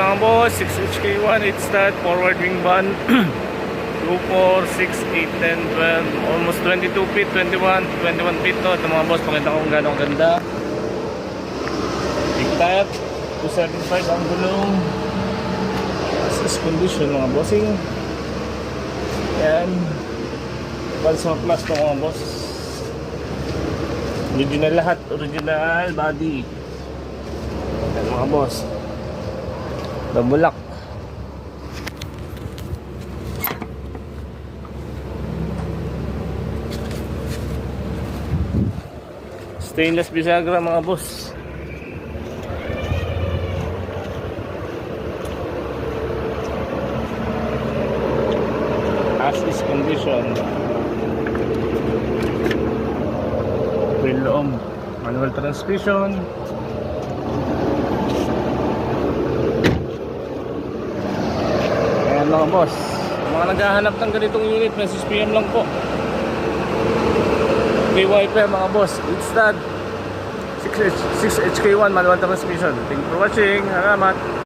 mga boss, 6HK1, 8 stat, forward wing van 2, 4, 6, 8, 10, 12, almost 22 feet, 21 feet to. Ito mga boss, pakita ko kung gano'ng ganda. Big tire, 275 ang gulong. Assist condition mga bossing. Yan. Balsa plus to mga boss. Original lahat, original body. Yan mga boss. Double lock. Stainless bisagra mga boss. As is condition. Wheel manual transmission. Ayan mga boss, mga naghahanap ng ganitong unit, message PM lang po. K-Wiper mga boss, 8 stud, 6HK1 manual transmission. Thank you for watching. Salamat.